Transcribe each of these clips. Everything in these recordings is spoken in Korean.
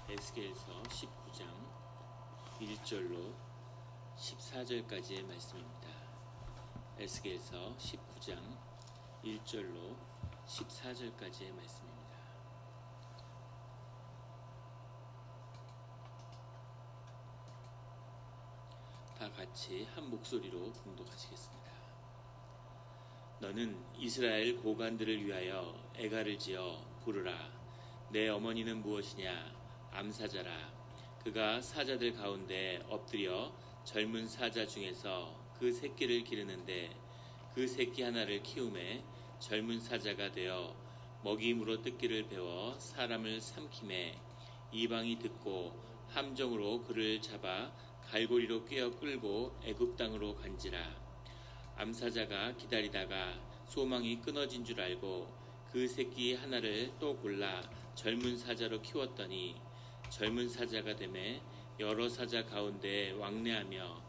에스겔서 19장 1절로 14절까지의 말씀입니다. 에스겔서 19장 1절로 14절까지의 말씀입니다. 다 같이 한 목소리로 봉독하시겠습니다. 너는 이스라엘 고관들을 위하여 애가를 지어 부르라. 내 어머니는 무엇이냐? 암사자라. 그가 사자들 가운데 엎드려 젊은 사자 중에서 그 새끼를 기르는데 그 새끼 하나를 키우매 젊은 사자가 되어 먹이임으로 뜯기를 배워 사람을 삼킴에 이방이 듣고 함정으로 그를 잡아 갈고리로 꿰어 끌고 애굽 땅으로 간지라. 암사자가 기다리다가 소망이 끊어진 줄 알고 그 새끼 하나를 또 골라 젊은 사자로 키웠더니 젊은 사자가 되매 여러 사자 가운데 왕래하며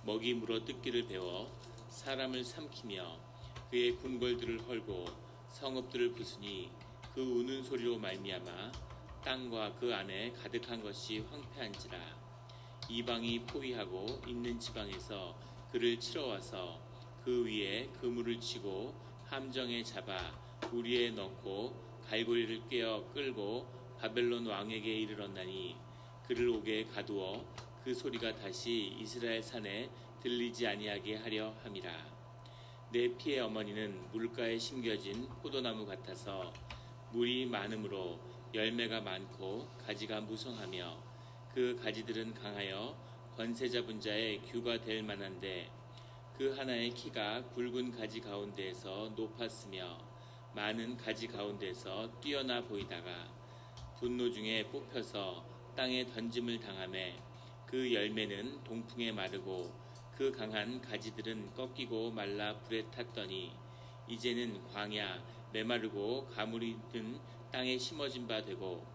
먹이 물어 뜯기를 배워 사람을 삼키며 그의 궁궐들을 헐고 성읍들을 부수니 그 우는 소리로 말미암아 땅과 그 안에 가득한 것이 황폐한지라. 이방이 포위하고 있는 지방에서 그를 치러와서 그 위에 그물을 치고 함정에 잡아 우리에 넣고 갈고리를 꿰어 끌고 바벨론 왕에게 이르렀나니 그를 옥에 가두어 그 소리가 다시 이스라엘 산에 들리지 아니하게 하려 함이라. 내 피의 어머니는 물가에 심겨진 포도나무 같아서 물이 많으므로 열매가 많고 가지가 무성하며 그 가지들은 강하여 권세 잡은 자의 규가 될 만한데 그 하나의 키가 굵은 가지 가운데에서 높았으며 많은 가지 가운데서 뛰어나 보이다가 분노 중에 뽑혀서 땅에 던짐을 당하매 그 열매는 동풍에 마르고 그 강한 가지들은 꺾이고 말라 불에 탔더니 이제는 광야 메마르고 가물이 든 땅에 심어진 바 되고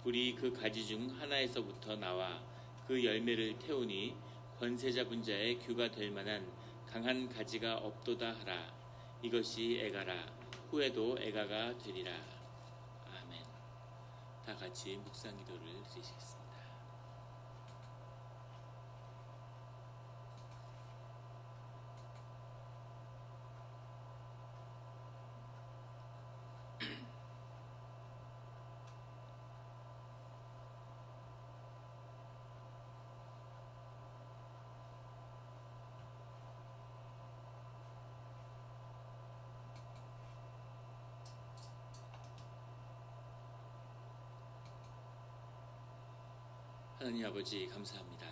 불이 그 가지 중 하나에서부터 나와 그 열매를 태우니 권세 잡은 자의 규가 될 만한 강한 가지가 없도다 하라. 이것이 애가라. 후에도 애가가 되리라. 아멘. 다 같이 묵상 기도를 드리시겠습니다. 하나님 아버지 감사합니다.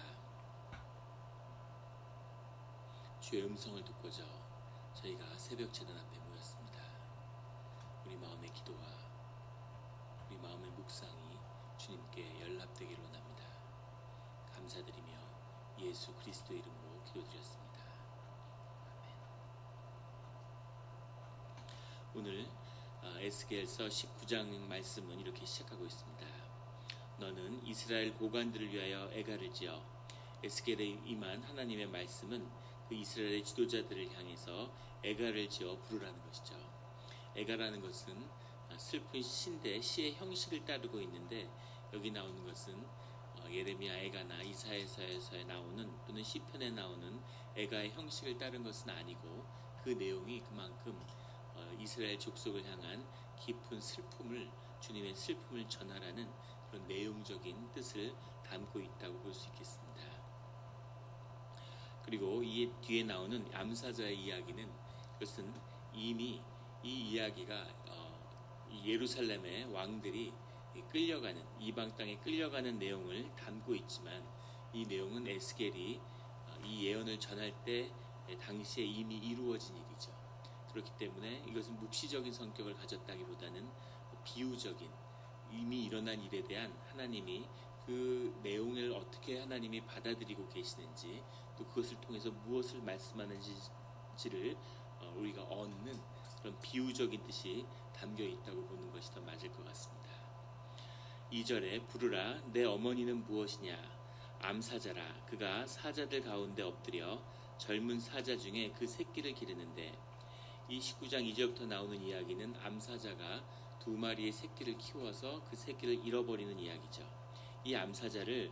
주의 음성을 듣고자 저희가 새벽 제단 앞에 모였습니다. 우리 마음의 기도와 우리 마음의 묵상이 주님께 연락되기를 원합니다. 감사드리며 예수 그리스도의 이름으로 기도드렸습니다. 아멘. 오늘 에스겔서 19장 말씀은 이렇게 시작하고 있습니다. 너는 이스라엘 고관들을 위하여 애가를 지어. 에스겔에 임한 하나님의 말씀은 그 이스라엘의 지도자들을 향해서 애가를 지어 부르라는 것이죠. 애가라는 것은 슬픈 시인데 시의 형식을 따르고 있는데 여기 나오는 것은 예레미야 애가나 이사야서에 나오는 또는 시편에 나오는 애가의 형식을 따른 것은 아니고 그 내용이 그만큼 이스라엘 족속을 향한 깊은 슬픔을 주님의 슬픔을 전하라는 그런 내용적인 뜻을 담고 있다고 볼 수 있겠습니다. 그리고 이 뒤에 나오는 암사자의 이야기는 그것은 이미 이 이야기가 예루살렘의 왕들이 끌려가는 이방 땅에 끌려가는 내용을 담고 있지만 이 내용은 에스겔이 이 예언을 전할 때 당시에 이미 이루어진 일이죠. 그렇기 때문에 이것은 묵시적인 성격을 가졌다기보다는 비유적인 이미 일어난 일에 대한 하나님이 그 내용을 어떻게 하나님이 받아들이고 계시는지 또 그것을 통해서 무엇을 말씀하는지를 우리가 얻는 그런 비유적인 뜻이 담겨 있다고 보는 것이 더 맞을 것 같습니다. 2절에 부르라 내 어머니는 무엇이냐? 암사자라. 그가 사자들 가운데 엎드려 젊은 사자 중에 그 새끼를 기르는데 이 19장 2절부터 나오는 이야기는 암사자가 두 마리의 새끼를 키워서 그 새끼를 잃어버리는 이야기죠. 이 암사자를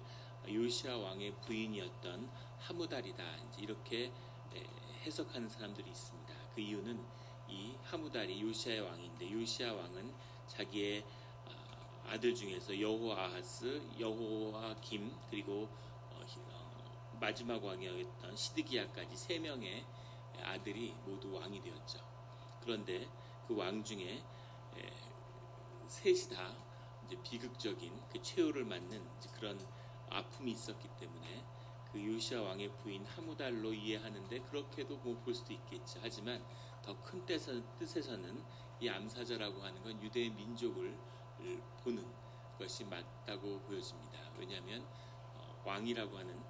요시야 왕의 부인이었던 하무달이다, 이제 이렇게 해석하는 사람들이 있습니다. 그 이유는 이 하무달이 요시야의 왕인데, 요시야 왕은 자기의 아들 중에서 여호아하스, 여호아김, 그리고 마지막 왕이었던 시드기야까지 3명의 아들이 모두 왕이 되었죠. 그런데 그 왕 중에 셋이 다 이제 비극적인 그 최후를 맞는 그런 아픔이 있었기 때문에 그 요시야 왕의 부인 하무달로 이해하는데 그렇게도 뭐 볼 수도 있겠죠. 하지만 더 큰 뜻에서는 이 암사자라고 하는 건 유대의 민족을 보는 것이 맞다고 보여집니다. 왜냐하면 왕이라고 하는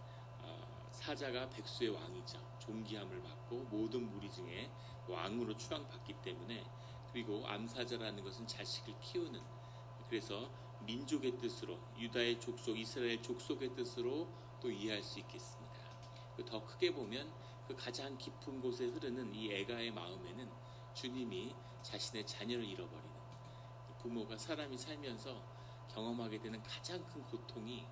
사자가 백수의 왕이죠. 존귀함을 받고 모든 무리 중에 왕으로 추앙받기 때문에, 그리고 암사자라는 것은 자식을 키우는, 그래서 민족의 뜻으로, 유다의 족속, 이스라엘 족속의 뜻으로 또 이해할 수 있겠습니다. 더 크게 보면 그 가장 깊은 곳에 흐르는 이 애가의 마음에는 주님이 자신의 자녀를 잃어버리는, 부모가 사람이 살면서 경험하게 되는 가장 큰 고통이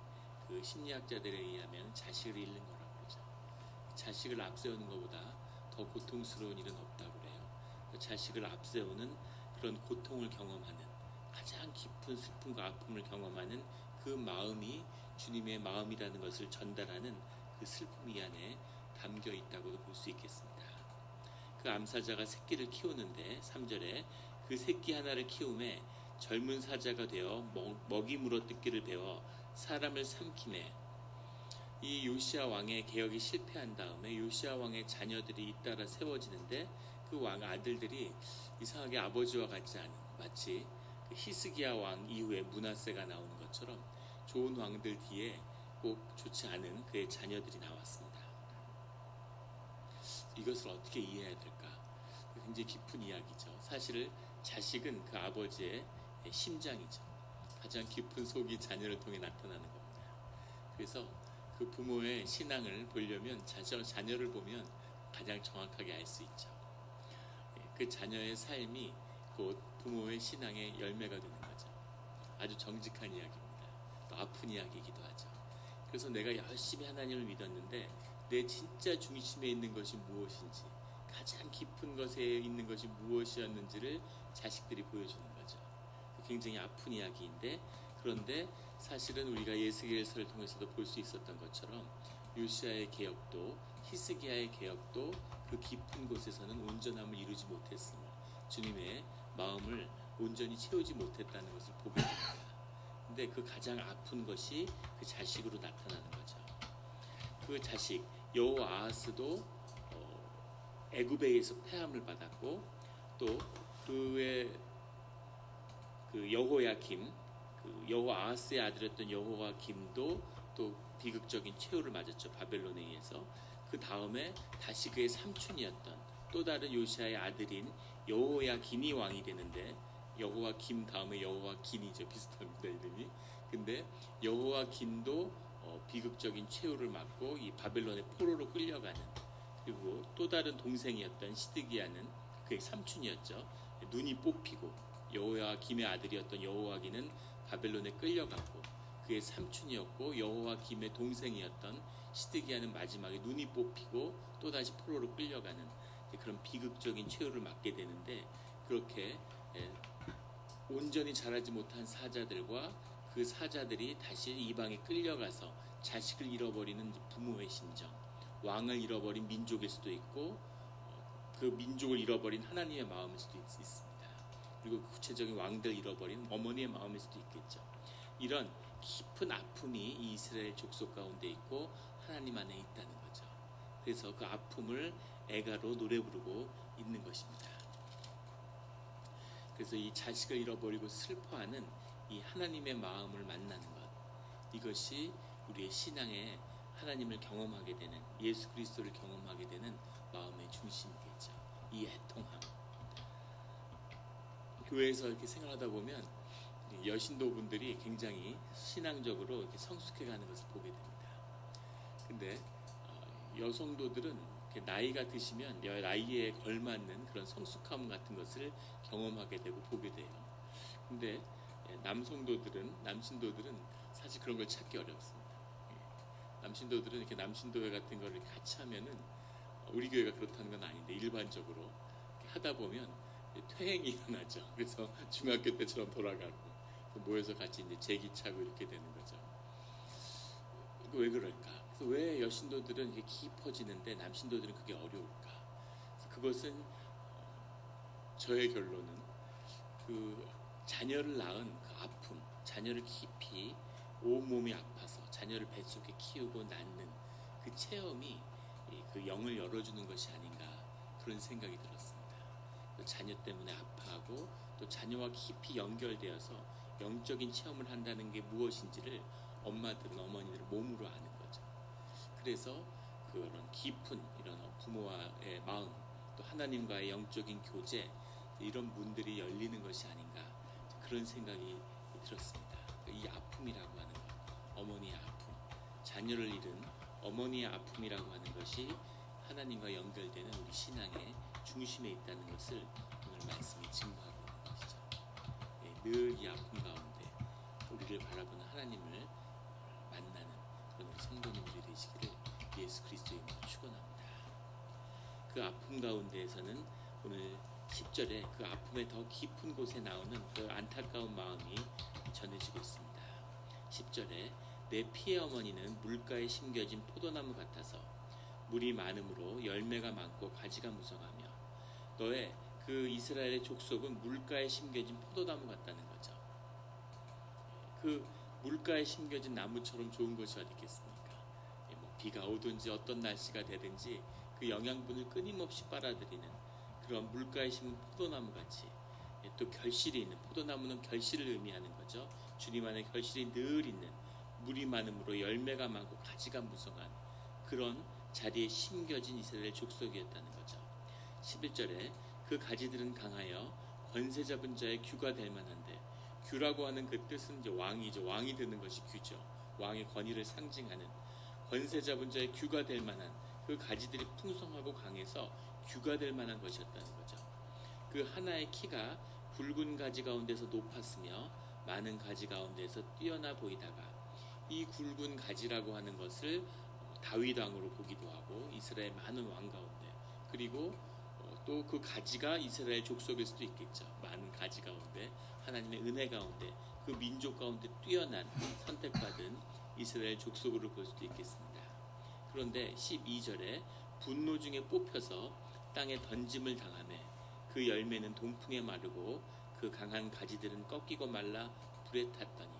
그 심리학자들에 의하면 자식을 잃는 거라고 그러죠. 자식을 앞세우는 것보다 더 고통스러운 일은 없다고 그래요. 자식을 앞세우는 그런 고통을 경험하는, 가장 깊은 슬픔과 아픔을 경험하는 그 마음이 주님의 마음이라는 것을 전달하는 그 슬픔 이 안에 담겨 있다고도 볼 수 있겠습니다. 그 암사자가 새끼를 키우는데 3절에 그 새끼 하나를 키움에 젊은 사자가 되어 먹이 물어뜯기를 배워 사람을 삼키매. 이 요시야 왕의 개혁이 실패한 다음에 요시야 왕의 자녀들이 잇따라 세워지는데 그 왕 아들들이 이상하게 아버지와 같지 않은, 마치 그 히스기야 왕 이후에 므낫세가 나오는 것처럼 좋은 왕들 뒤에 꼭 좋지 않은 그의 자녀들이 나왔습니다. 이것을 어떻게 이해해야 될까? 굉장히 깊은 이야기죠. 사실 자식은 그 아버지의 심장이죠. 가장 깊은 속이 자녀를 통해 나타나는 겁니다. 그래서 그 부모의 신앙을 보려면 자녀를 보면 가장 정확하게 알 수 있죠. 그 자녀의 삶이 곧 부모의 신앙의 열매가 되는 거죠. 아주 정직한 이야기입니다. 또 아픈 이야기이기도 하죠. 그래서 내가 열심히 하나님을 믿었는데 내 진짜 중심에 있는 것이 무엇인지, 가장 깊은 것에 있는 것이 무엇이었는지를 자식들이 보여주는 거죠. 굉장히 아픈 이야기인데, 그런데 사실은 우리가 예스겔서를 통해서도 볼 수 있었던 것처럼 요시야의 개혁도 히스기야의 개혁도 그 깊은 곳에서는 온전함을 이루지 못했으며 주님의 마음을 온전히 채우지 못했다는 것을 보게 됩니다. 근데 그 가장 아픈 것이 그 자식으로 나타나는 거죠. 그 자식 여호아하스도 애굽에 의해서 폐함을 받았고, 또 그의 그 여호야김, 그 여호아하스의 아들이었던 여호야김도 또 비극적인 최후를 맞았죠. 바벨론에 의해서. 그 다음에 다시 그의 삼촌이었던 또 다른 요시야의 아들인 여호야긴이 왕이 되는데, 여호야김 다음에 여호야긴이죠. 비슷합니다, 이름이. 근데 여호야긴도 비극적인 최후를 맞고 이 바벨론의 포로로 끌려가는, 그리고 또 다른 동생이었던 시드기야는 그의 삼촌이었죠. 눈이 뽑히고, 여호야김의 아들이었던 여호야긴은 바벨론에 끌려가고, 그의 삼촌이었고 여호야김의 동생이었던 시드기야는 마지막에 눈이 뽑히고 또다시 포로로 끌려가는 그런 비극적인 최후를 맞게 되는데, 그렇게 온전히 자라지 못한 사자들과 그 사자들이 다시 이방에 끌려가서 자식을 잃어버리는 부모의 심정, 왕을 잃어버린 민족일 수도 있고 그 민족을 잃어버린 하나님의 마음일 수도 있습니다. 그리고 구체적인 왕들 잃어버린 어머니의 마음일 수도 있겠죠. 이런 깊은 아픔이 이 이스라엘 족속 가운데 있고 하나님 안에 있다는 거죠. 그래서 그 아픔을 애가로 노래 부르고 있는 것입니다. 그래서 이 자식을 잃어버리고 슬퍼하는 이 하나님의 마음을 만나는 것, 이것이 우리의 신앙에 하나님을 경험하게 되는, 예수 그리스도를 경험하게 되는 마음의 중심이겠죠. 이 애통함. 교회에서 이렇게 생활하다 보면 여신도분들이 굉장히 신앙적으로 이렇게 성숙해가는 것을 보게 됩니다. 근데 여성도들은 나이가 드시면 나이에 걸맞는 그런 성숙함 같은 것을 경험하게 되고 보게 돼요. 근데 남신도들은 사실 사실 그런 걸 찾기 어렵습니다. 남신도들은 이렇게 남신도회 같은 거를 같이 하면은 우리 교회가 그렇다는 건 아닌데 일반적으로 하다 보면 퇴행이 일어나죠. 그래서 중학교 때처럼 돌아가고 모여서 같이 이제 제기 차고 이렇게 되는 거죠. 왜 그럴까? 그래서 왜 여신도들은 이렇게 깊어지는데 남신도들은 그게 어려울까? 그것은 저의 결론은 그 자녀를 낳은 그 아픔, 자녀를 깊이 온몸이 아파서 자녀를 뱃속에 키우고 낳는 그 체험이 그 영을 열어주는 것이 아닌가 그런 생각이 들었습니다. 자녀 때문에 아파하고 또 자녀와 깊이 연결되어서 영적인 체험을 한다는 게 무엇인지를 엄마들은 어머니들은 몸으로 아는 거죠. 그래서 그런 깊은 이런 부모와의 마음 또 하나님과의 영적인 교제 이런 문들이 열리는 것이 아닌가 그런 생각이 들었습니다. 이 아픔이라고 하는 것, 어머니의 아픔, 자녀를 잃은 어머니의 아픔이라고 하는 것이 하나님과 연결되는 우리 신앙의 중심에 있다는 것을 오늘 말씀이 증거하고 있는 것이죠. 늘 이 아픔 가운데 우리를 바라보는 하나님을 만나는 그런 우리 성도님들이 되시기를 예수 그리스도의 이름으로 축원합니다. 그 아픔 가운데에서는 오늘 10절에 그 아픔의 더 깊은 곳에 나오는 그 안타까운 마음이 전해지고 있습니다. 10절에 내 피의 어머니는 물가에 심겨진 포도나무 같아서 물이 많음으로 열매가 많고 가지가 무성하며 너의 그 이스라엘의 족속은 물가에 심겨진 포도나무 같다는 거죠. 그 물가에 심겨진 나무처럼 좋은 것이 어디 있겠습니까? 비가 오든지 어떤 날씨가 되든지 그 영양분을 끊임없이 빨아들이는 그런 물가에 심은 포도나무 같이 또 결실이 있는 포도나무는 결실을 의미하는 거죠. 주님 안에 결실이 늘 있는 물이 많음으로 열매가 많고 가지가 무성한 그런 자리에 심겨진 이스라엘 족속이었다는 거죠. 11절에 그 가지들은 강하여 권세 잡은 자의 규가 될 만한데 규라고 하는 그 뜻은 이제 왕이죠. 왕이 되는 것이 규죠. 왕의 권위를 상징하는 권세 잡은 자의 규가 될 만한 그 가지들이 풍성하고 강해서 규가 될 만한 것이었다는 거죠. 그 하나의 키가 굵은 가지 가운데서 높았으며 많은 가지 가운데서 뛰어나 보이다가 이 굵은 가지라고 하는 것을 다윗 왕으로 보기도 하고 이스라엘 많은 왕 가운데 그리고 또 그 가지가 이스라엘 족속일 수도 있겠죠. 많은 가지 가운데 하나님의 은혜 가운데 그 민족 가운데 뛰어난 선택받은 이스라엘 족속으로 볼 수도 있겠습니다. 그런데 12절에 분노 중에 뽑혀서 땅에 던짐을 당하매 그 열매는 동풍에 마르고 그 강한 가지들은 꺾이고 말라 불에 탔더니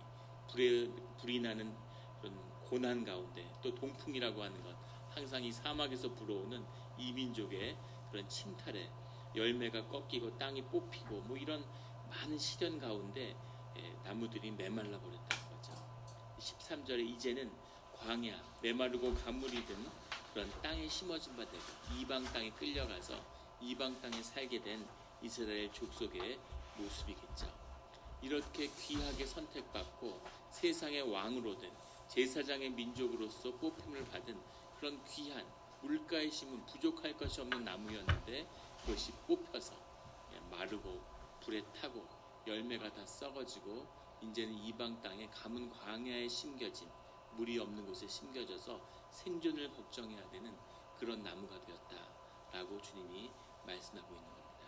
불이 나는 그런 고난 가운데 또 동풍이라고 하는 것 항상 이 사막에서 불어오는 이민족의 그런 침탈에 열매가 꺾이고 땅이 뽑히고 뭐 이런 많은 시련 가운데 나무들이 메말라 버렸다는 거죠. 13절에 이제는 광야 메마르고 가물이 든 그런 땅에 심어진 바 되고 이방 땅에 끌려가서 이방 땅에 살게 된 이스라엘 족속의 모습이겠죠. 이렇게 귀하게 선택받고 세상의 왕으로 된 제사장의 민족으로서 뽑힘을 받은 그런 귀한 물가에 심은 부족할 것이 없는 나무였는데 그것이 뽑혀서 마르고 불에 타고 열매가 다 썩어지고 이제는 이방 땅에 가문 광야에 심겨진 물이 없는 곳에 심겨져서 생존을 걱정해야 되는 그런 나무가 되었다라고 주님이 말씀하고 있는 겁니다.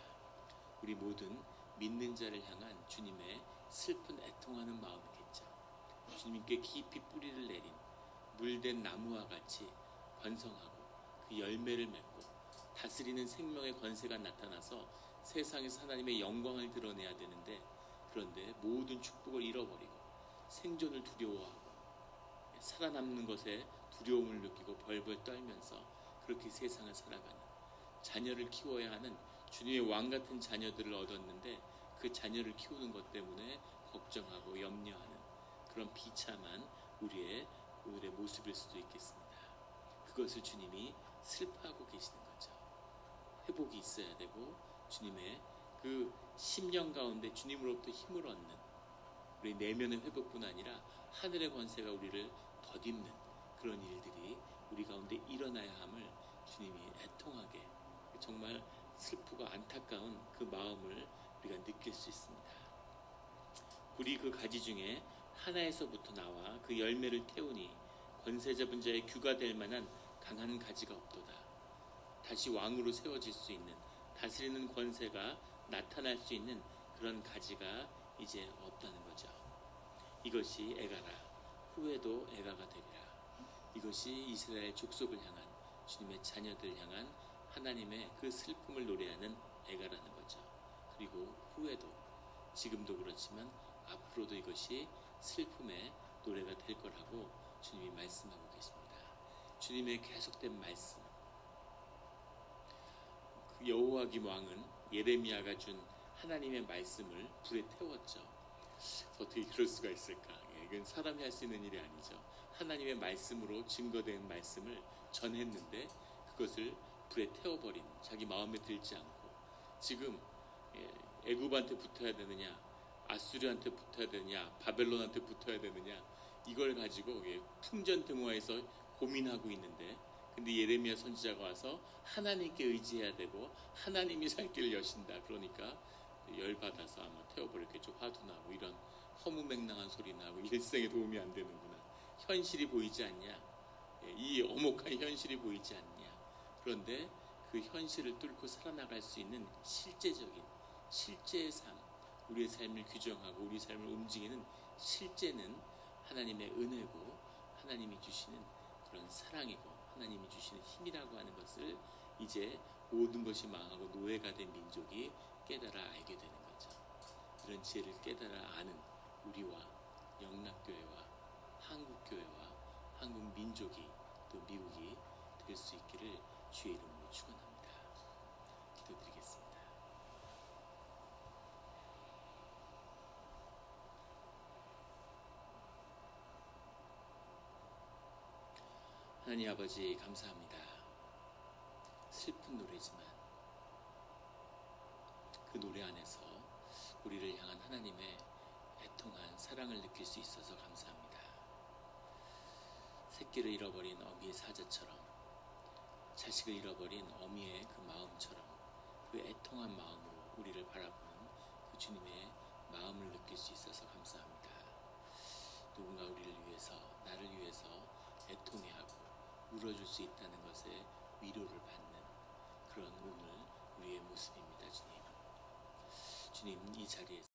우리 모든 믿는 자를 향한 주님의 슬픈 애통하는 마음이겠죠. 주님께 깊이 뿌리를 내린 물된 나무와 같이 번성하고 그 열매를 맺고 다스리는 생명의 권세가 나타나서 세상에서 하나님의 영광을 드러내야 되는데 그런데 모든 축복을 잃어버리고 생존을 두려워하고 살아남는 것에 두려움을 느끼고 벌벌 떨면서 그렇게 세상을 살아가는 자녀를 키워야 하는 주님의 왕 같은 자녀들을 얻었는데 그 자녀를 키우는 것 때문에 걱정하고 염려하는 그런 비참한 우리의 오늘의 모습일 수도 있겠습니다. 그것을 주님이 슬퍼하고 계시는 거죠. 회복이 있어야 되고 주님의 그 심령 가운데 주님으로부터 힘을 얻는 우리 내면의 회복뿐 아니라 하늘의 권세가 우리를 덧입는 그런 일들이 우리 가운데 일어나야 함을 주님이 애통하게 정말 슬프고 안타까운 그 마음을 우리가 느낄 수 있습니다. 우리 그 가지 중에 하나에서부터 나와 그 열매를 태우니 권세 잡은 자의 규가 될 만한 강한 가지가 없도다. 다시 왕으로 세워질 수 있는 다스리는 권세가 나타날 수 있는 그런 가지가 이제 없다는 거죠. 이것이 애가라. 후에도 애가가 되리라. 이것이 이스라엘 족속을 향한 주님의 자녀들 향한 하나님의 그 슬픔을 노래하는 애가라는 거죠. 그리고 후에도 지금도 그렇지만 앞으로도 이것이 슬픔의 노래가 될 거라고 주님이 말씀하고 계십니다. 주님의 계속된 말씀. 그 여호야김 왕은 예레미야가 준 하나님의 말씀을 불에 태웠죠. 어떻게 그럴 수가 있을까? 이건 사람이 할 수 있는 일이 아니죠. 하나님의 말씀으로 증거된 말씀을 전했는데 그것을 불에 태워버린, 자기 마음에 들지 않고 지금 애굽한테 붙어야 되느냐, 아수르한테 붙어야 되느냐, 바벨론한테 붙어야 되느냐, 이걸 가지고 풍전등화해서 고민하고 있는데, 근데 예레미야 선지자가 와서 하나님께 의지해야 되고 하나님이 살 길을 여신다. 그러니까 열받아서 아마 태워버렸겠죠. 화도 나고 이런 허무맹랑한 소리 나고 일생에 도움이 안 되는구나. 현실이 보이지 않냐? 이 엄혹한 현실이 보이지 않냐? 그런데 그 현실을 뚫고 살아나갈 수 있는 실제적인 실제의 삶, 우리의 삶을 규정하고 우리 삶을 움직이는 실제는 하나님의 은혜고 하나님이 주시는 그런 사랑이고 하나님이 주시는 힘이라고 하는 것을 이제 모든 것이 망하고 노예가 된 민족이 깨달아 알게 되는 거죠. 이런 지혜를 깨달아 아는 우리와 영락교회와 한국교회와 한국민족이 또 미국이 될 수 있기를 주의 이름으로 축원합니다. 기도드리겠습니다. 하나님 아버지 감사합니다. 슬픈 노래지만 그 노래 안에서 우리를 향한 하나님의 애통한 사랑을 느낄 수 있어서 감사합니다. 새끼를 잃어버린 어미의 사자처럼, 자식을 잃어버린 어미의 그 마음처럼 그 애통한 마음으로 우리를 바라보는 그 주님의 마음을 느낄 수 있어서 감사합니다. 누군가 우리를 위해서, 나를 위해서 애통해하고 울어줄 수 있다는 것에 위로를 받는 그런 오늘 우리의 모습입니다. 주님, 이 자리에서